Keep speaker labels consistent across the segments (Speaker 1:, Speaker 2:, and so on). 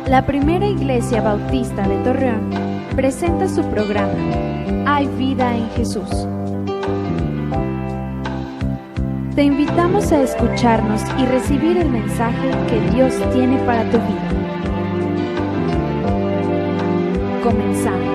Speaker 1: La Primera Iglesia Bautista de Torreón presenta su programa Hay Vida en Jesús. Te invitamos a escucharnos y recibir el mensaje que Dios tiene para tu vida. Comenzamos.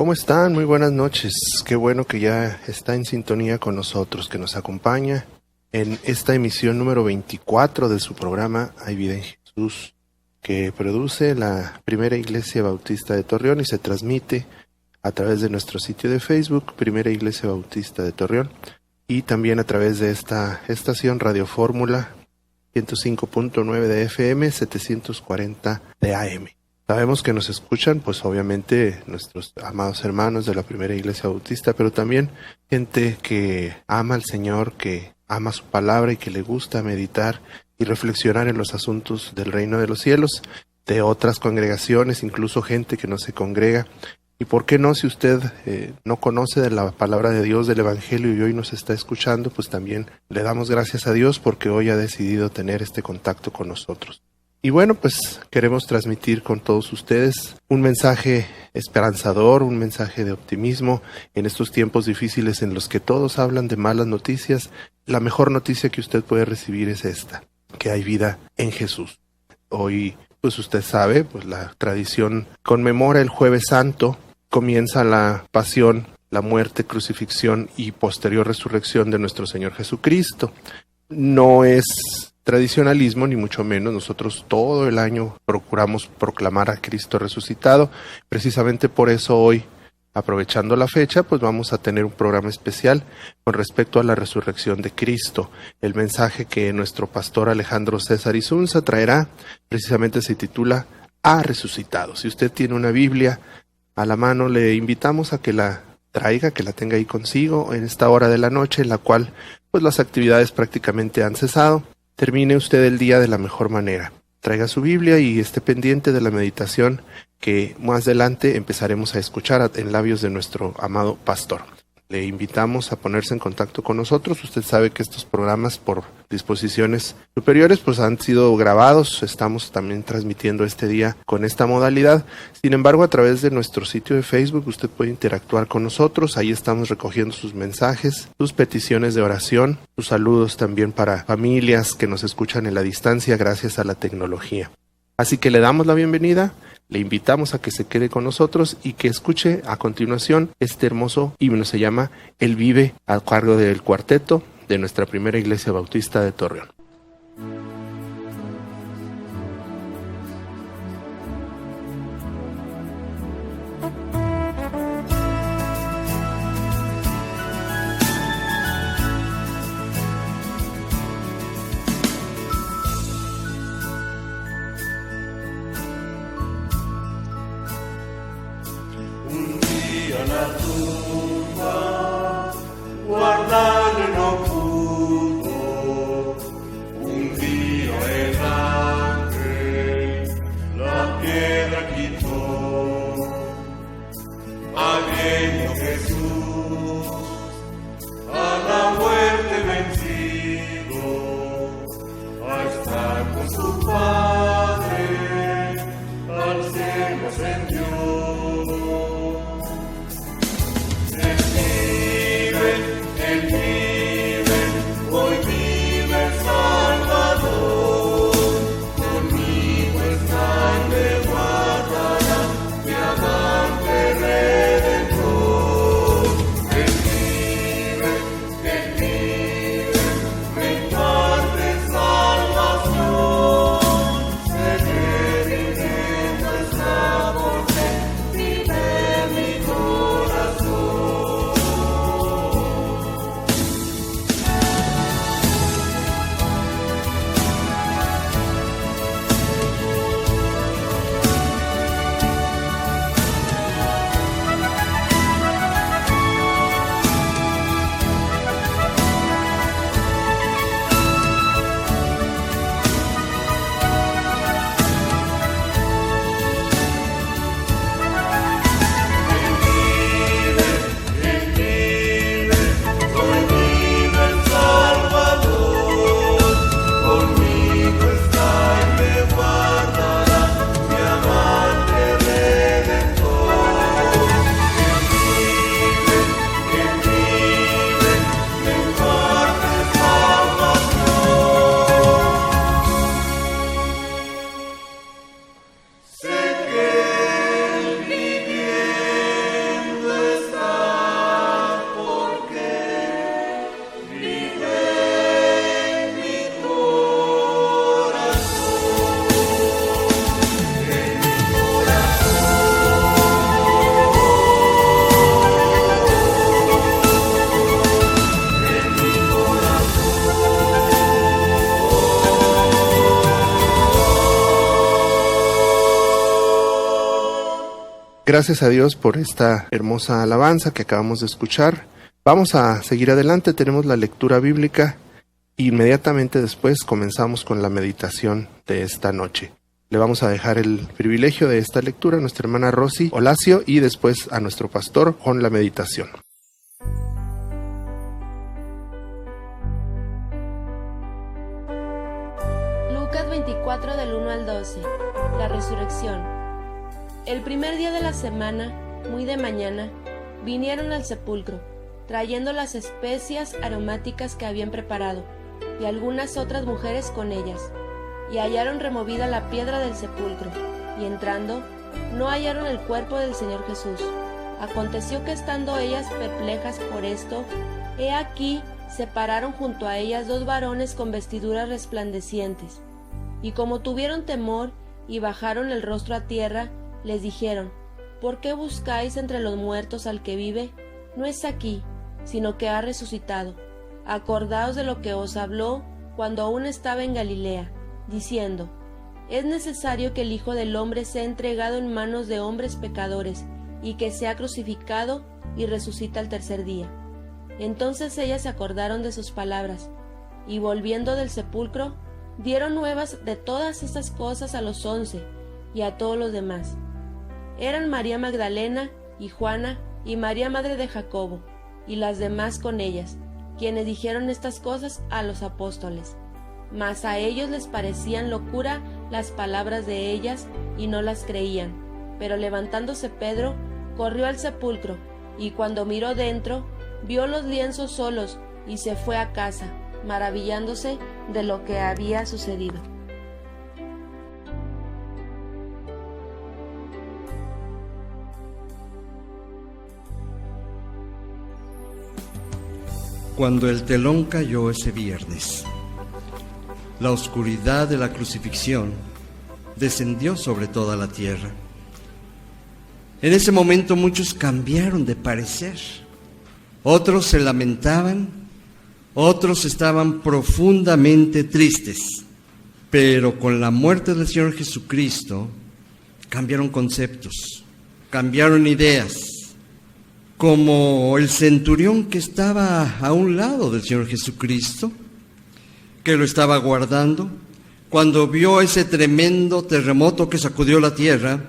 Speaker 2: ¿Cómo están? Muy buenas noches. Qué bueno que ya está en sintonía con nosotros, que nos acompaña en esta emisión número 24 de su programa Hay Vida en Jesús, que produce la Primera Iglesia Bautista de Torreón y se transmite a través de nuestro sitio de Facebook, Primera Iglesia Bautista de Torreón, y también a través de esta estación Radio Fórmula 105.9 de FM, 740 de AM. Sabemos que nos escuchan, pues obviamente nuestros amados hermanos de la Primera Iglesia Bautista, pero también gente que ama al Señor, que ama su palabra y que le gusta meditar y reflexionar en los asuntos del reino de los cielos, de otras congregaciones, incluso gente que no se congrega. Y por qué no, si usted no conoce de la palabra de Dios, del Evangelio, y hoy nos está escuchando, pues también le damos gracias a Dios porque hoy ha decidido tener este contacto con nosotros. Y bueno, pues queremos transmitir con todos ustedes un mensaje esperanzador, un mensaje de optimismo en estos tiempos difíciles en los que todos hablan de malas noticias. La mejor noticia que usted puede recibir es esta, que hay vida en Jesús. Hoy, pues usted sabe, pues la tradición conmemora el Jueves Santo, comienza la pasión, la muerte, crucifixión y posterior resurrección de nuestro Señor Jesucristo. No es tradicionalismo, ni mucho menos. Nosotros todo el año procuramos proclamar a Cristo resucitado. Precisamente por eso hoy, aprovechando la fecha, pues vamos a tener un programa especial con respecto a la resurrección de Cristo. El mensaje que nuestro pastor Alejandro César Isunza traerá precisamente se titula Ha resucitado. Si usted tiene una Biblia a la mano, le invitamos a que la traiga, que la tenga ahí consigo en esta hora de la noche en la cual pues las actividades prácticamente han cesado. Termine usted el día de la mejor manera. Traiga su Biblia y esté pendiente de la meditación que más adelante empezaremos a escuchar en labios de nuestro amado pastor. Le invitamos a ponerse en contacto con nosotros. Usted sabe que estos programas, por disposiciones superiores, pues han sido grabados. Estamos también transmitiendo este día con esta modalidad. Sin embargo, a través de nuestro sitio de Facebook, usted puede interactuar con nosotros. Ahí estamos recogiendo sus mensajes, sus peticiones de oración, sus saludos también para familias que nos escuchan en la distancia gracias a la tecnología. Así que le damos la bienvenida. Le invitamos a que se quede con nosotros y que escuche a continuación este hermoso himno. Se llama Él vive, a cargo del cuarteto de nuestra primera iglesia bautista de Torreón. Gracias a Dios por esta hermosa alabanza que acabamos de escuchar. Vamos a seguir adelante, tenemos la lectura bíblica. Inmediatamente después comenzamos con la meditación de esta noche. Le vamos a dejar el privilegio de esta lectura a nuestra hermana Rosy Olacio y después a nuestro pastor con la meditación.
Speaker 3: Lucas 24 del 1 al 12. La resurrección. El primer día de la semana, muy de mañana, vinieron al sepulcro, trayendo las especias aromáticas que habían preparado, y algunas otras mujeres con ellas. Y hallaron removida la piedra del sepulcro, y entrando, no hallaron el cuerpo del Señor Jesús. Aconteció que estando ellas perplejas por esto, he aquí se pararon junto a ellas 2 varones con vestiduras resplandecientes, y como tuvieron temor y bajaron el rostro a tierra, les dijeron: ¿Por qué buscáis entre los muertos al que vive? No es aquí, sino que ha resucitado. Acordaos de lo que os habló cuando aún estaba en Galilea, diciendo: es necesario que el Hijo del Hombre sea entregado en manos de hombres pecadores, y que sea crucificado y resucita al tercer día. Entonces ellas se acordaron de sus palabras, y volviendo del sepulcro, dieron nuevas de todas estas cosas a los 11 y a todos los demás. Eran María Magdalena y Juana y María madre de Jacobo, y las demás con ellas, quienes dijeron estas cosas a los apóstoles. Mas a ellos les parecían locura las palabras de ellas, y no las creían. Pero levantándose Pedro, corrió al sepulcro, y cuando miró dentro, vio los lienzos solos, y se fue a casa, maravillándose de lo que había sucedido.
Speaker 4: Cuando el telón cayó ese viernes, la oscuridad de la crucifixión descendió sobre toda la tierra. En ese momento muchos cambiaron de parecer. Otros se lamentaban, otros estaban profundamente tristes. Pero con la muerte del Señor Jesucristo cambiaron conceptos, cambiaron ideas. Como el centurión que estaba a un lado del Señor Jesucristo, que lo estaba guardando, cuando vio ese tremendo terremoto que sacudió la tierra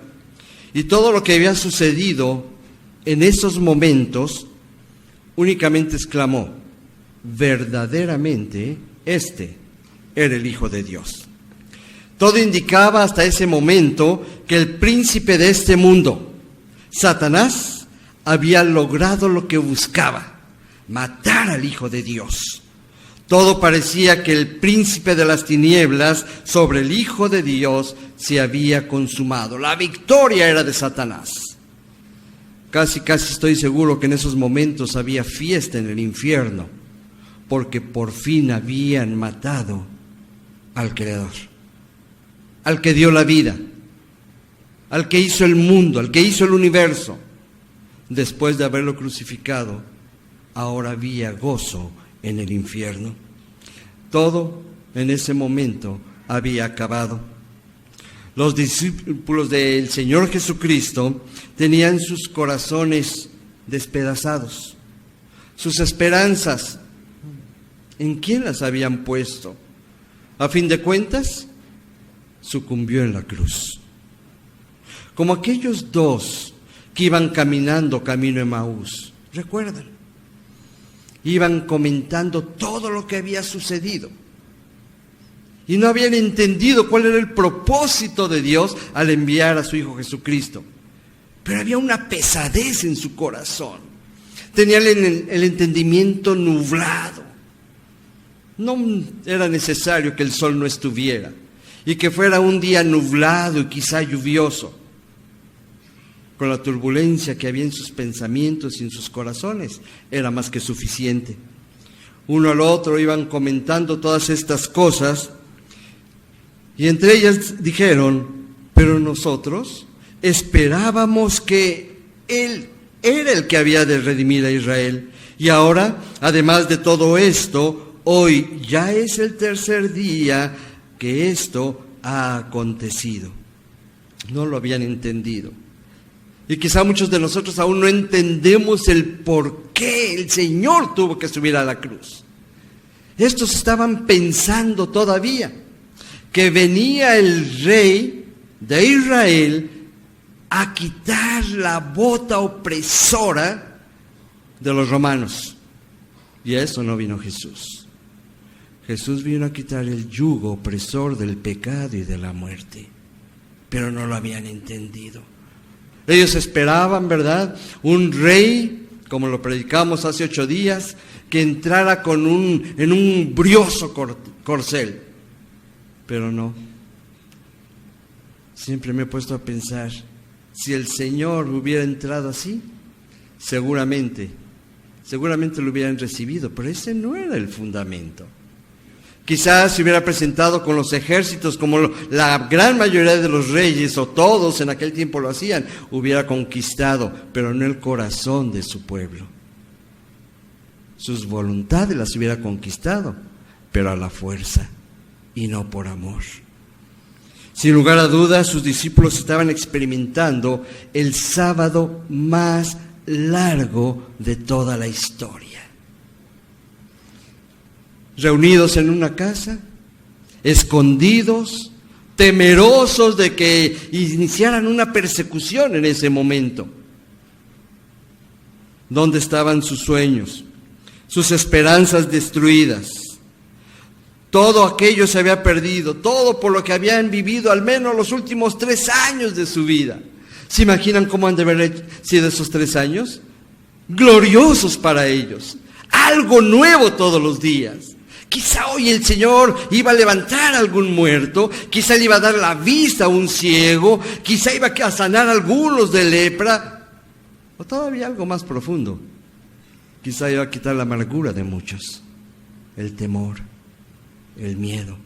Speaker 4: y todo lo que había sucedido en esos momentos, únicamente exclamó: verdaderamente este era el Hijo de Dios. Todo indicaba hasta ese momento que el príncipe de este mundo, Satanás, había logrado lo que buscaba: matar al Hijo de Dios. Todo parecía que el príncipe de las tinieblas sobre el Hijo de Dios se había consumado. La victoria era de Satanás. Casi estoy seguro que en esos momentos había fiesta en el infierno, porque por fin habían matado al Creador, al que dio la vida, al que hizo el mundo, al que hizo el universo. Después de haberlo crucificado, ahora había gozo en el infierno. Todo en ese momento había acabado. Los discípulos del Señor Jesucristo tenían sus corazones despedazados. Sus esperanzas, ¿en quién las habían puesto? A fin de cuentas, sucumbió en la cruz. Como aquellos 2 que iban caminando camino a Emaús, ¿recuerdan? Iban comentando todo lo que había sucedido y no habían entendido cuál era el propósito de Dios al enviar a su Hijo Jesucristo. Pero había una pesadez en su corazón. Tenían el entendimiento nublado. No era necesario que el sol no estuviera y que fuera un día nublado y quizá lluvioso. Con la turbulencia que había en sus pensamientos y en sus corazones, era más que suficiente. Uno al otro iban comentando todas estas cosas, y entre ellas dijeron: pero nosotros esperábamos que Él era el que había de redimir a Israel, y ahora, además de todo esto, hoy ya es el tercer día que esto ha acontecido. No lo habían entendido. Y quizá muchos de nosotros aún no entendemos el por qué el Señor tuvo que subir a la cruz. Estos estaban pensando todavía que venía el rey de Israel a quitar la bota opresora de los romanos. Y a eso no vino Jesús. Jesús vino a quitar el yugo opresor del pecado y de la muerte. Pero no lo habían entendido. Ellos esperaban, ¿verdad?, un rey, como lo predicamos hace 8 días, que entrara en un brioso corcel. Pero no. Siempre me he puesto a pensar, si el Señor hubiera entrado así, seguramente seguramente lo hubieran recibido, pero ese no era el fundamento. Quizás se hubiera presentado con los ejércitos como la gran mayoría de los reyes, o todos en aquel tiempo lo hacían, hubiera conquistado, pero no el corazón de su pueblo. Sus voluntades las hubiera conquistado, pero a la fuerza y no por amor. Sin lugar a dudas, sus discípulos estaban experimentando el sábado más largo de toda la historia. Reunidos en una casa, escondidos, temerosos de que iniciaran una persecución en ese momento. ¿Dónde estaban sus sueños, sus esperanzas destruidas? Todo aquello se había perdido, todo por lo que habían vivido al menos los últimos 3 años de su vida. ¿Se imaginan cómo han de haber sido esos 3 años? Gloriosos para ellos, algo nuevo todos los días. Quizá hoy el Señor iba a levantar a algún muerto, quizá le iba a dar la vista a un ciego, quizá iba a sanar a algunos de lepra, o todavía algo más profundo. Quizá iba a quitar la amargura de muchos, el temor, el miedo.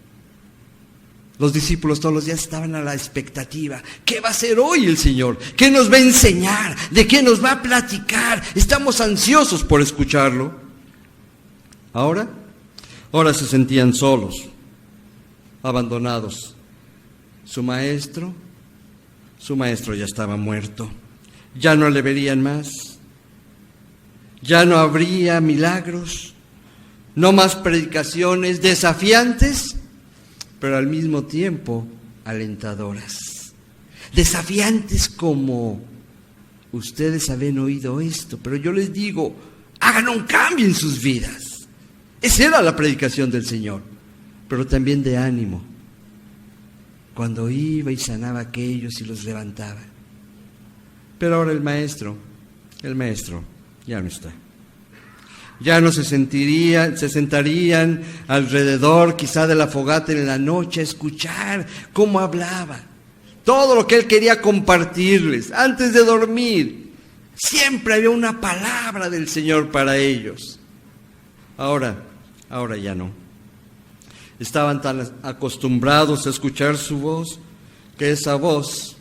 Speaker 4: Los discípulos todos los días estaban a la expectativa. ¿Qué va a hacer hoy el Señor? ¿Qué nos va a enseñar? ¿De qué nos va a platicar? Estamos ansiosos por escucharlo. Ahora se sentían solos, abandonados. Su maestro ya estaba muerto. Ya no le verían más. Ya no habría milagros, no más predicaciones desafiantes, pero al mismo tiempo alentadoras. Desafiantes como: ustedes habían oído esto, pero yo les digo, hagan un cambio en sus vidas. Esa era la predicación del Señor, pero también de ánimo, cuando iba y sanaba a aquellos y los levantaba. Pero ahora el maestro ya no está. Ya no se sentarían alrededor quizá de la fogata en la noche a escuchar cómo hablaba, todo lo que él quería compartirles antes de dormir. Siempre había una palabra del Señor para ellos. Ahora ya no. Estaban tan acostumbrados a escuchar su voz que esa voz,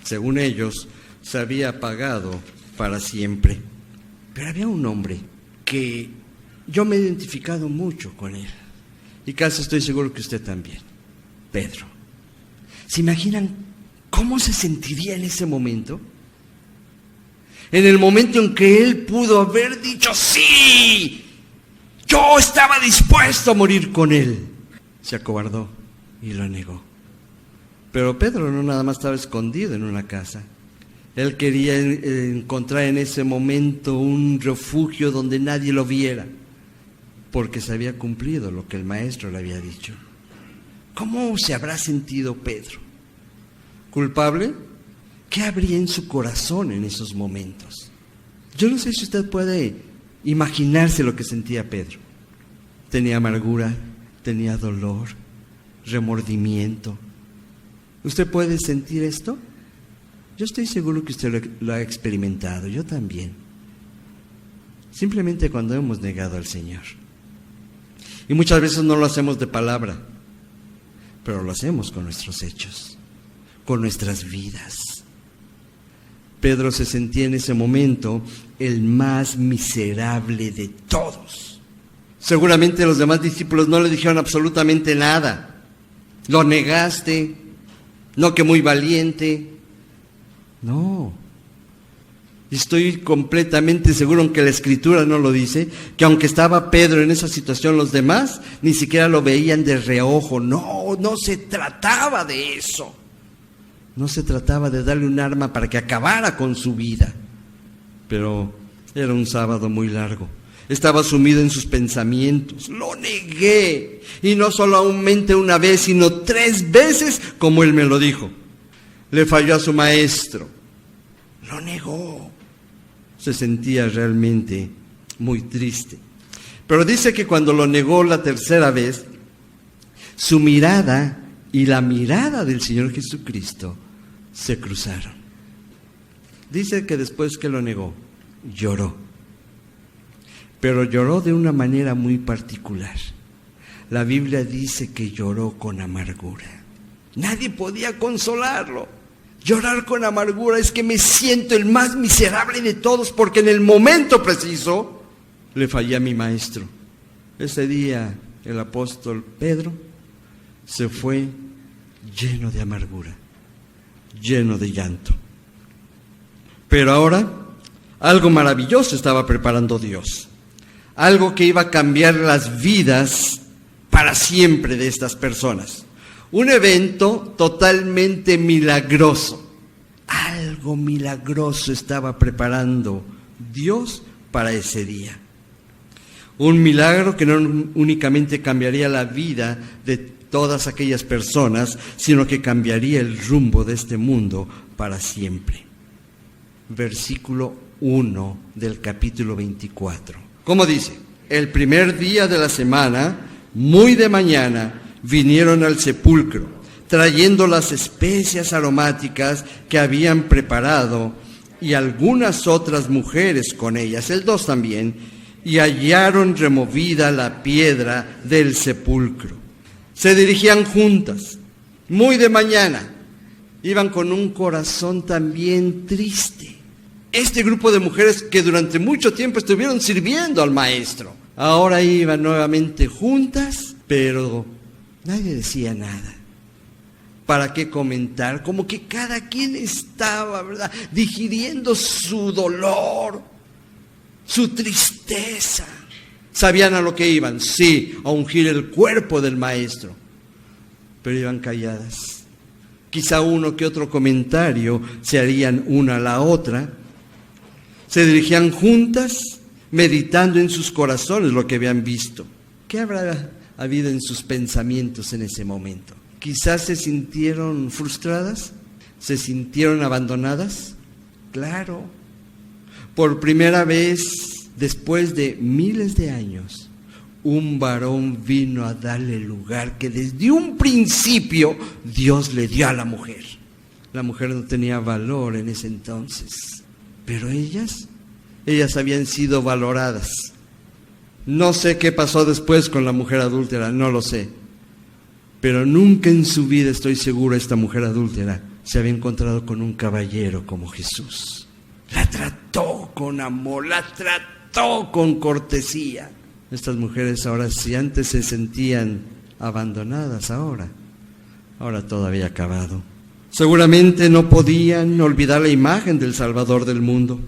Speaker 4: según ellos, se había apagado para siempre. Pero había un hombre que yo me he identificado mucho con él, y casi estoy seguro que usted también: Pedro. ¿Se imaginan cómo se sentiría en ese momento? En el momento en que él pudo haber dicho: ¡sí! Yo estaba dispuesto a morir con él. Se acobardó y lo negó. Pero Pedro no nada más estaba escondido en una casa. Él quería encontrar en ese momento un refugio donde nadie lo viera, porque se había cumplido lo que el maestro le había dicho. ¿Cómo se habrá sentido Pedro? ¿Culpable? ¿Qué habría en su corazón en esos momentos? Yo no sé si usted puede imaginarse lo que sentía Pedro. Tenía amargura, tenía dolor, remordimiento. ¿Usted puede sentir esto? Yo estoy seguro que usted lo ha experimentado, yo también. Simplemente cuando hemos negado al Señor. Y muchas veces no lo hacemos de palabra, pero lo hacemos con nuestros hechos, con nuestras vidas. Pedro se sentía en ese momento el más miserable de todos. Seguramente los demás discípulos no le dijeron absolutamente nada. Lo negaste, no que muy valiente. No. Estoy completamente seguro, aunque la Escritura no lo dice, que aunque estaba Pedro en esa situación, los demás ni siquiera lo veían de reojo. No se trataba de eso. No se trataba de darle un arma para que acabara con su vida. Pero era un sábado muy largo. Estaba sumido en sus pensamientos. Lo negué. Y no solamente una vez, sino 3 veces, como él me lo dijo. Le falló a su maestro. Lo negó. Se sentía realmente muy triste. Pero dice que cuando lo negó la 3ª vez, su mirada y la mirada del Señor Jesucristo se cruzaron. Dice que después que lo negó, lloró. pero lloró de una manera muy particular. La Biblia dice que lloró con amargura. Nadie podía consolarlo. Llorar con amargura es que me siento el más miserable de todos porque en el momento preciso le fallé a mi maestro. Ese día el apóstol Pedro se fue lleno de amargura, lleno de llanto. Pero ahora algo maravilloso estaba preparando Dios. Algo que iba a cambiar las vidas para siempre de estas personas. Un evento totalmente milagroso. Algo milagroso estaba preparando Dios para ese día. Un milagro que no únicamente cambiaría la vida de todas aquellas personas, sino que cambiaría el rumbo de este mundo para siempre. Versículo 1 del capítulo 24. ¿Cómo dice? El primer día de la semana, muy de mañana, vinieron al sepulcro, trayendo las especias aromáticas que habían preparado y algunas otras mujeres con ellas, el 2 también, y hallaron removida la piedra del sepulcro. Se dirigían juntas, muy de mañana, iban con un corazón también triste. Este grupo de mujeres que durante mucho tiempo estuvieron sirviendo al maestro, ahora iban nuevamente juntas, pero nadie decía nada. ¿Para qué comentar? Como que cada quien estaba, ¿verdad?, digiriendo su dolor, su tristeza. Sabían a lo que iban, sí, a ungir el cuerpo del maestro, pero iban calladas. Quizá uno que otro comentario se harían una a la otra. Se dirigían juntas, meditando en sus corazones lo que habían visto. ¿Qué habrá habido en sus pensamientos en ese momento? Quizás se sintieron frustradas, se sintieron abandonadas. Claro, por primera vez después de miles de años, un varón vino a darle el lugar que desde un principio Dios le dio a la mujer. La mujer no tenía valor en ese entonces, pero ellas habían sido valoradas. No sé qué pasó después con la mujer adúltera, no lo sé. Pero nunca en su vida, estoy seguro, esta mujer adúltera se había encontrado con un caballero como Jesús. La trató con amor, la trató con cortesía. Estas mujeres ahora, si antes se sentían abandonadas, ahora todo había acabado. Seguramente no podían olvidar la imagen del Salvador del mundo.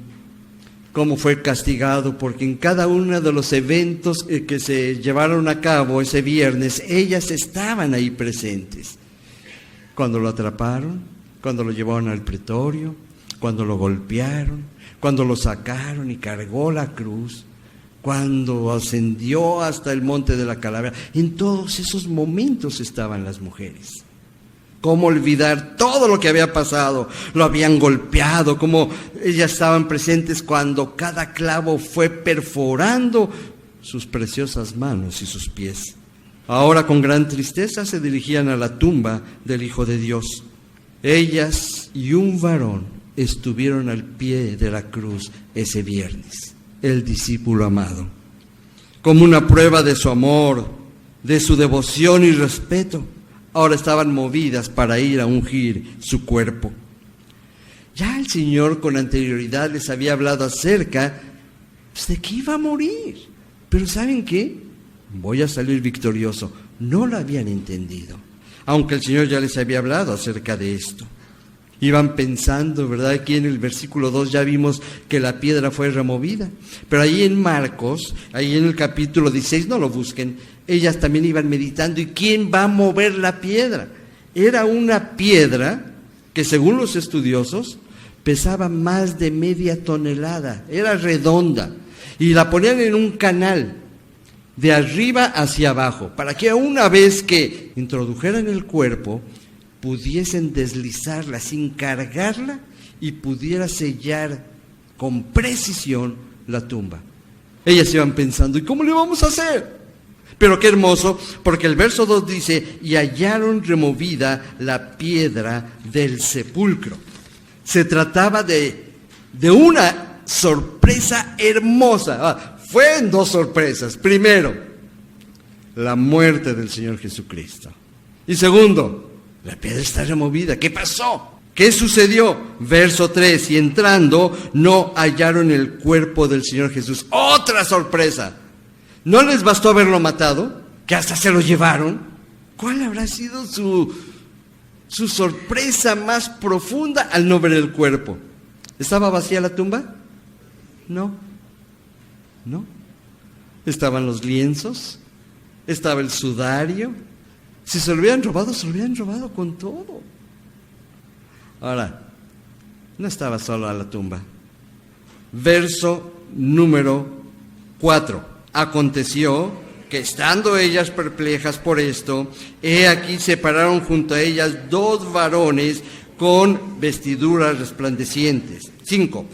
Speaker 4: Cómo fue castigado, porque en cada uno de los eventos que se llevaron a cabo ese viernes, ellas estaban ahí presentes. Cuando lo atraparon, cuando lo llevaron al pretorio, cuando lo golpearon, cuando lo sacaron y cargó la cruz, cuando ascendió hasta el monte de la calavera. En todos esos momentos estaban las mujeres. ¿Cómo olvidar todo lo que había pasado? Lo habían golpeado, cómo ellas estaban presentes cuando cada clavo fue perforando sus preciosas manos y sus pies. Ahora con gran tristeza se dirigían a la tumba del Hijo de Dios. Ellas y un varón estuvieron al pie de la cruz ese viernes, el discípulo amado. Como una prueba de su amor, de su devoción y respeto, ahora estaban movidas para ir a ungir su cuerpo. Ya el Señor con anterioridad les había hablado acerca de que iba a morir. Pero ¿saben qué? Voy a salir victorioso. No lo habían entendido, aunque el Señor ya les había hablado acerca de esto. Iban pensando, ¿verdad? Aquí en el versículo 2 ya vimos que la piedra fue removida. Pero ahí en Marcos, ahí en el capítulo 16, no lo busquen, ellas también iban meditando. ¿Y quién va a mover la piedra? Era una piedra que, según los estudiosos, pesaba más de media tonelada. Era redonda. Y la ponían en un canal, de arriba hacia abajo, para que una vez que introdujeran el cuerpo, pudiesen deslizarla sin cargarla y pudiera sellar con precisión la tumba. Ellas iban pensando, ¿y cómo le vamos a hacer? Pero qué hermoso, porque el verso 2 dice, y hallaron removida la piedra del sepulcro. Se trataba de una sorpresa hermosa. fue en dos sorpresas. Primero, la muerte del Señor Jesucristo. Y segundo, la piedra está removida. ¿Qué pasó? ¿Qué sucedió? Verso 3, y entrando no hallaron el cuerpo del Señor Jesús. ¡Otra sorpresa! ¿No les bastó haberlo matado? ¿Que hasta se lo llevaron? ¿Cuál habrá sido su sorpresa más profunda al no ver el cuerpo? ¿Estaba vacía la tumba? No. Estaban los lienzos, estaba el sudario. Si se lo hubieran robado con todo. Ahora, no estaba solo la tumba. Verso número 4. Aconteció que estando ellas perplejas por esto, he aquí se pararon junto a ellas dos varones con vestiduras resplandecientes. 5.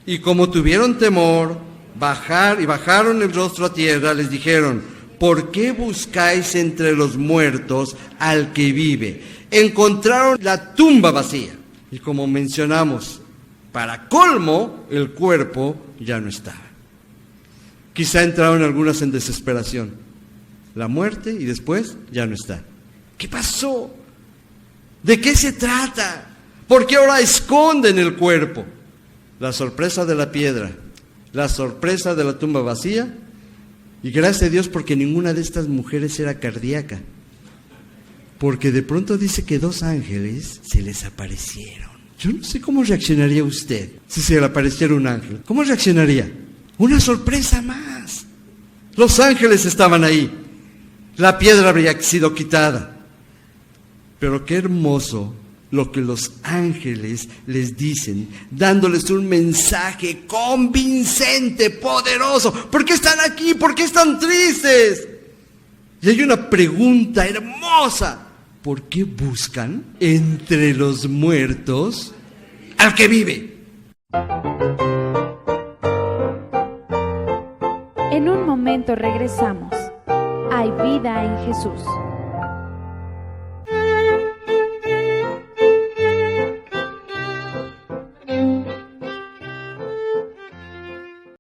Speaker 4: Y como tuvieron temor, bajaron el rostro a tierra, les dijeron: ¿por qué buscáis entre los muertos al que vive? Encontraron la tumba vacía. Y como mencionamos, para colmo, el cuerpo ya no estaba. Quizá entraron algunas en desesperación. La muerte y después ya no está. ¿Qué pasó? ¿De qué se trata? ¿Por qué ahora esconden el cuerpo? La sorpresa de la piedra, la sorpresa de la tumba vacía, y gracias a Dios porque ninguna de estas mujeres era cardíaca. Porque de pronto dice que dos ángeles se les aparecieron. Yo no sé cómo reaccionaría usted si se le apareciera un ángel. ¿Cómo reaccionaría? Una sorpresa más. Los ángeles estaban ahí. La piedra habría sido quitada. Pero qué hermoso lo que los ángeles les dicen, dándoles un mensaje convincente, poderoso. ¿Por qué están aquí? ¿Por qué están tristes? Y hay una pregunta hermosa. ¿Por qué buscan entre los muertos al que vive?
Speaker 1: En un momento regresamos. Hay vida en Jesús.